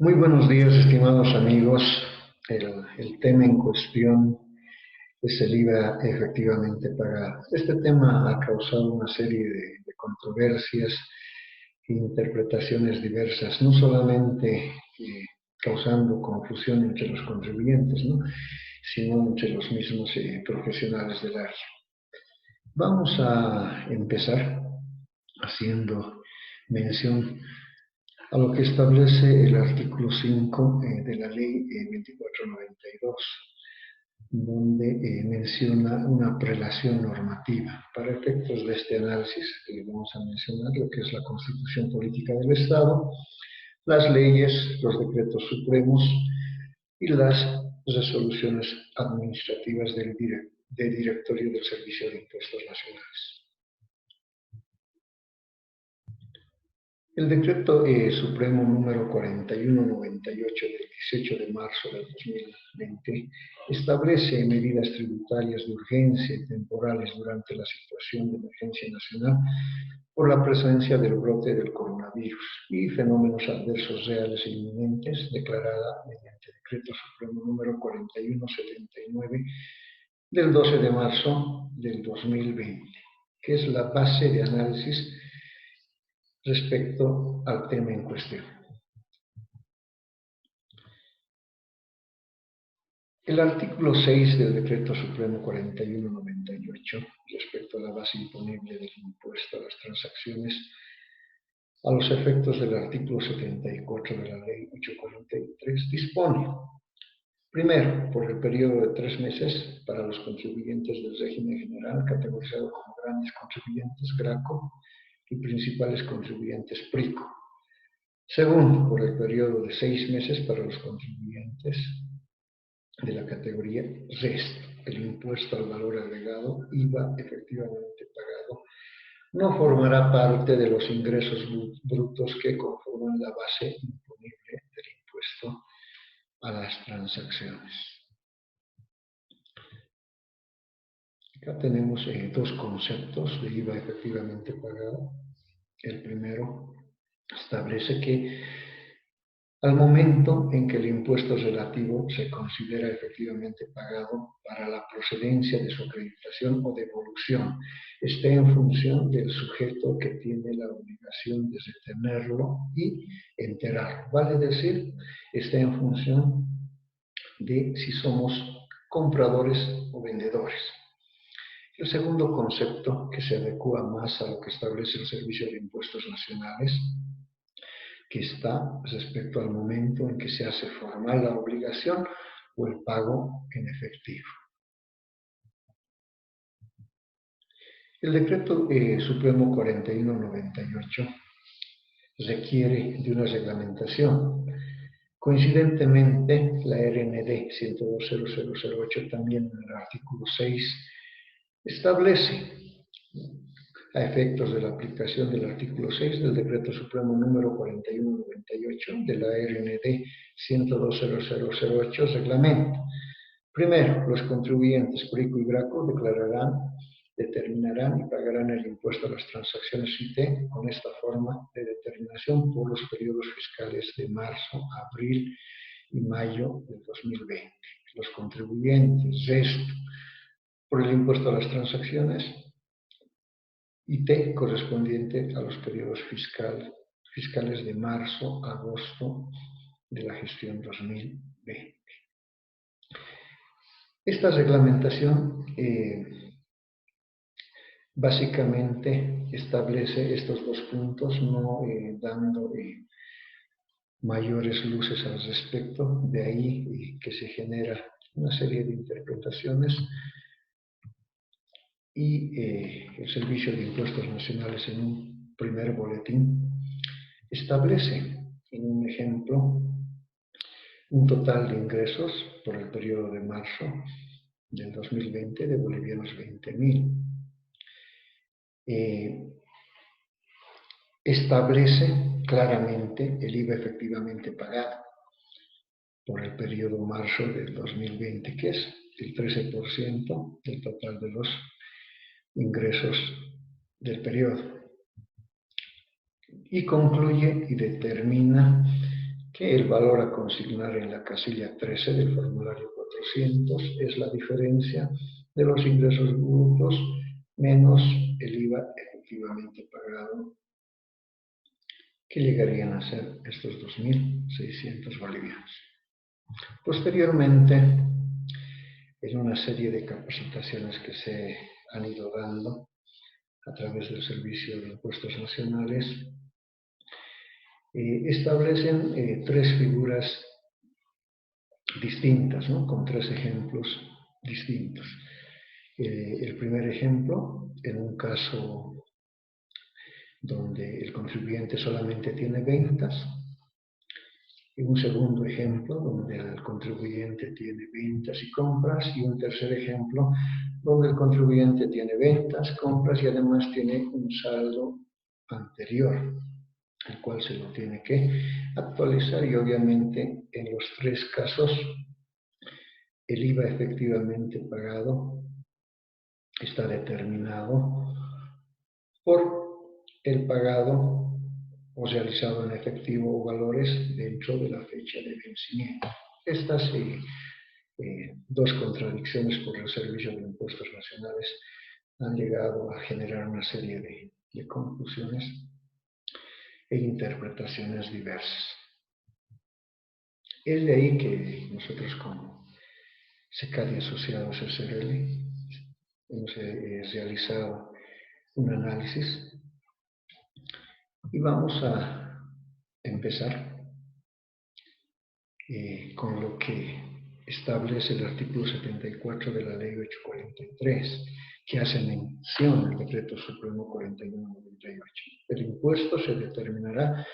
Muy buenos días, estimados amigos. El tema en cuestión es el IVA efectivamente pagado. Este tema ha causado una serie de controversias e interpretaciones diversas, no solamente causando confusión entre los contribuyentes, ¿no?, sino entre los mismos profesionales del área. Vamos a empezar haciendo mención a lo que establece el artículo 5 de la ley 2492, donde menciona una prelación normativa. Para efectos de este análisis, vamos a mencionar lo que es la Constitución Política del Estado, las leyes, los decretos supremos y las resoluciones administrativas del Directorio del Servicio de Impuestos Nacionales. El decreto supremo número 4198 del 18 de marzo del 2020 establece medidas tributarias de urgencia y temporales durante la situación de emergencia nacional por la presencia del brote del coronavirus y fenómenos adversos reales e inminentes, declarada mediante decreto supremo número 4179 del 12 de marzo del 2020, que es la base de análisis respecto al tema en cuestión. El artículo 6 del Decreto Supremo 4198, respecto a la base imponible del impuesto a las transacciones, a los efectos del artículo 74 de la Ley 843, dispone: primero, por el periodo de 3 meses para los contribuyentes del régimen general, categorizado como grandes contribuyentes GRACO y principales contribuyentes PRICO. Segundo, por el periodo de 6 meses para los contribuyentes de la categoría resto. El impuesto al valor agregado, IVA efectivamente pagado, no formará parte de los ingresos brutos que conforman la base imponible del impuesto a las transacciones. Acá tenemos dos conceptos de IVA efectivamente pagado. El primero establece que al momento en que el impuesto relativo se considera efectivamente pagado para la procedencia de su acreditación o devolución, esté en función del sujeto que tiene la obligación de retenerlo y enterarlo. Vale decir, esté en función de si somos compradores o vendedores. El segundo concepto, que se adecua más a lo que establece el Servicio de Impuestos Nacionales, que está respecto al momento en que se hace formal la obligación o el pago en efectivo. El Decreto Supremo 4198 requiere de una reglamentación. Coincidentemente, la RND 102.0008, también en el artículo 6, establece, a efectos de la aplicación del artículo 6 del Decreto Supremo número 4198 de la RND 102.0008, reglamenta: primero, los contribuyentes PRICO y GRACO determinarán y pagarán el impuesto a las transacciones IT con esta forma de determinación por los periodos fiscales de marzo, abril y mayo del 2020. Los contribuyentes resto por el impuesto a las transacciones IT correspondiente a los periodos fiscales de marzo a agosto de la gestión 2020. Esta reglamentación básicamente establece estos dos puntos, no dando mayores luces al respecto. De ahí que se genera una serie de interpretaciones y el Servicio de Impuestos Nacionales, en un primer boletín, establece en un ejemplo un total de ingresos por el periodo de marzo del 2020 de bolivianos 20.000. Establece claramente el IVA efectivamente pagado por el periodo marzo del 2020, que es el 13% del total de los ingresos del periodo. Y concluye y determina que el valor a consignar en la casilla 13 del formulario 400 es la diferencia de los ingresos brutos menos el IVA efectivamente pagado, que llegarían a ser estos 2.600 bolivianos. Posteriormente, en una serie de capacitaciones que se han ido dando a través del Servicio de Impuestos Nacionales, establecen tres figuras distintas, ¿no? Con tres ejemplos distintos. El primer ejemplo, en un caso donde el contribuyente solamente tiene ventas, y un segundo ejemplo donde el contribuyente tiene ventas y compras, y un tercer ejemplo donde el contribuyente tiene ventas, compras y además tiene un saldo anterior, el cual se lo tiene que actualizar, y obviamente en los tres casos el IVA efectivamente pagado está determinado por el pagado o realizado en efectivo o valores dentro de la fecha de vencimiento. Estas dos contradicciones por el Servicio de Impuestos Nacionales han llegado a generar una serie de conclusiones e interpretaciones diversas. Es de ahí que nosotros como SECADI Asociados SRL hemos realizado un análisis y vamos a empezar con lo que establece el artículo 74 de la Ley 843, que hace mención al Decreto Supremo 4198. El impuesto se determinará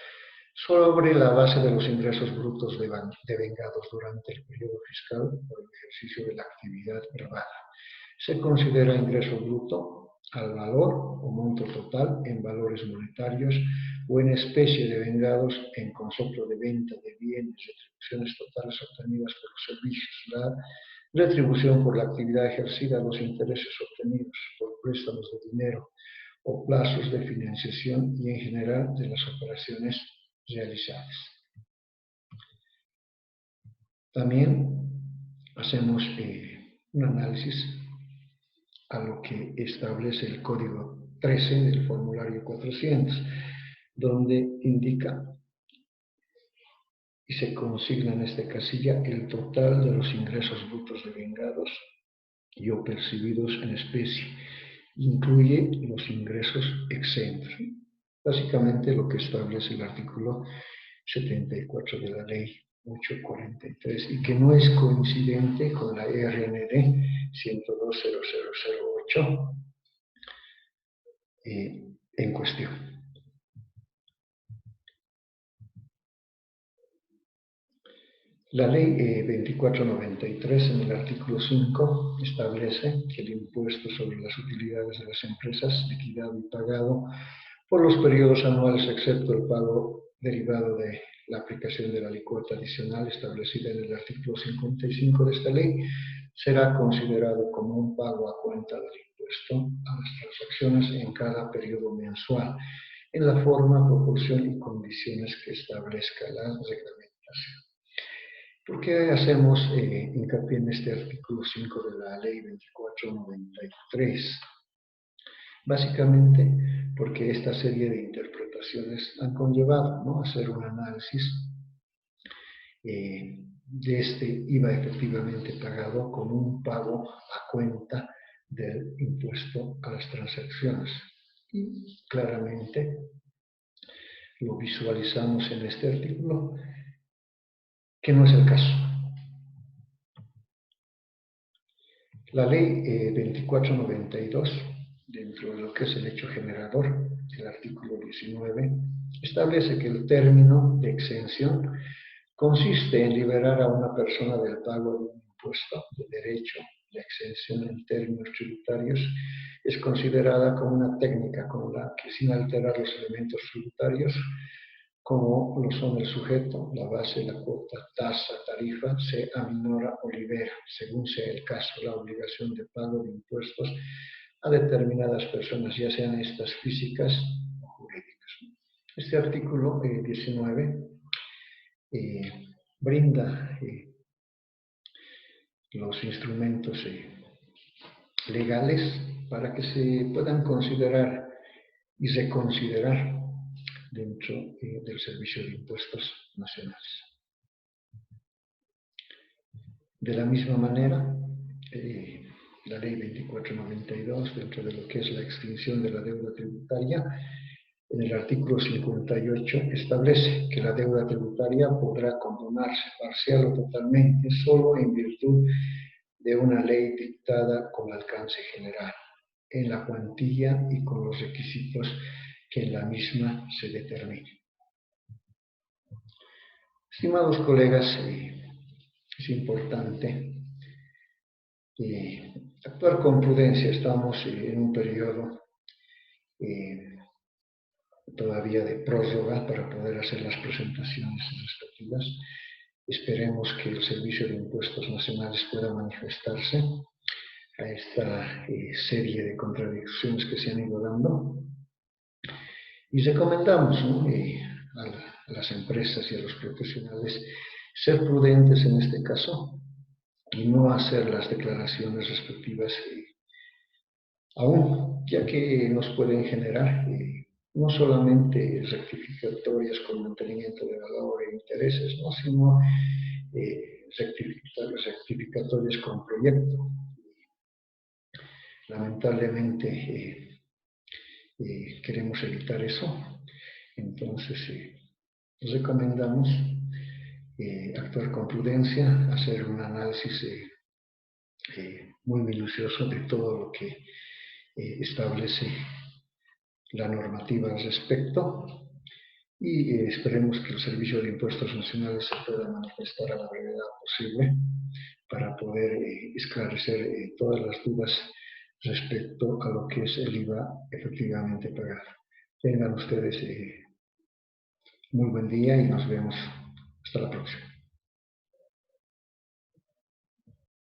sobre la base de los ingresos brutos devengados durante el periodo fiscal por el ejercicio de la actividad privada. Se considera ingreso bruto al valor o monto total en valores monetarios o en especie devengados en concepto de venta de bienes, retribuciones totales obtenidas por los servicios, la retribución por la actividad ejercida, los intereses obtenidos por préstamos de dinero o plazos de financiación y en general de las operaciones realizadas. También hacemos un análisis a lo que establece el código 13 del formulario 400, donde indica y se consigna en esta casilla el total de los ingresos brutos devengados y o percibidos en especie. Incluye los ingresos exentos. Básicamente lo que establece el artículo 74 de la Ley 843 y que no es coincidente con la RND 102.0008 en cuestión. La Ley 2493 en el artículo 5 establece que el impuesto sobre las utilidades de las empresas liquidado y pagado por los periodos anuales, excepto el pago derivado de la aplicación de la alícuota adicional establecida en el artículo 55 de esta ley, será considerado como un pago a cuenta del impuesto a las transacciones en cada periodo mensual, en la forma, proporción y condiciones que establezca la reglamentación. ¿Por qué hacemos hincapié en este artículo 5 de la Ley 2493? Básicamente porque esta serie de interpretaciones han conllevado, ¿no?, hacer un análisis de este IVA efectivamente pagado como un pago a cuenta del impuesto a las transacciones. Y claramente lo visualizamos en este artículo, que no es el caso. La Ley 2492, dentro de lo que es el hecho generador, el artículo 19, establece que el término de exención consiste en liberar a una persona del pago de un impuesto de derecho. La exención en términos tributarios es considerada como una técnica con la que, sin alterar los elementos tributarios, como lo son el sujeto, la base, la cuota, tasa, tarifa, se aminora o libera, según sea el caso, la obligación de pago de impuestos a determinadas personas, ya sean estas físicas o jurídicas. Este artículo 19 brinda los instrumentos legales para que se puedan considerar y reconsiderar dentro del Servicio de Impuestos Nacionales. De la misma manera, la Ley 2492, dentro de lo que es la extinción de la deuda tributaria, en el artículo 58 establece que la deuda tributaria podrá condonarse parcial o totalmente solo en virtud de una ley dictada con alcance general, en la cuantía y con los requisitos que en la misma se determine. Estimados colegas, es importante actuar con prudencia. Estamos en un periodo todavía de prórroga para poder hacer las presentaciones respectivas. Esperemos que el Servicio de Impuestos Nacionales pueda manifestarse a esta serie de contradicciones que se han ido dando. Y recomendamos, ¿no?, a las empresas y a los profesionales ser prudentes en este caso y no hacer las declaraciones respectivas aún, ya que nos pueden generar no solamente rectificatorias con mantenimiento de valor e intereses, ¿no?, sino rectificatorias con proyecto. Lamentablemente queremos evitar eso, entonces recomendamos actuar con prudencia, hacer un análisis muy minucioso de todo lo que establece la normativa al respecto y esperemos que el Servicio de Impuestos Nacionales se pueda manifestar a la brevedad posible para poder esclarecer todas las dudas respecto a lo que es el IVA efectivamente pagado. Tengan ustedes muy buen día y nos vemos hasta la próxima.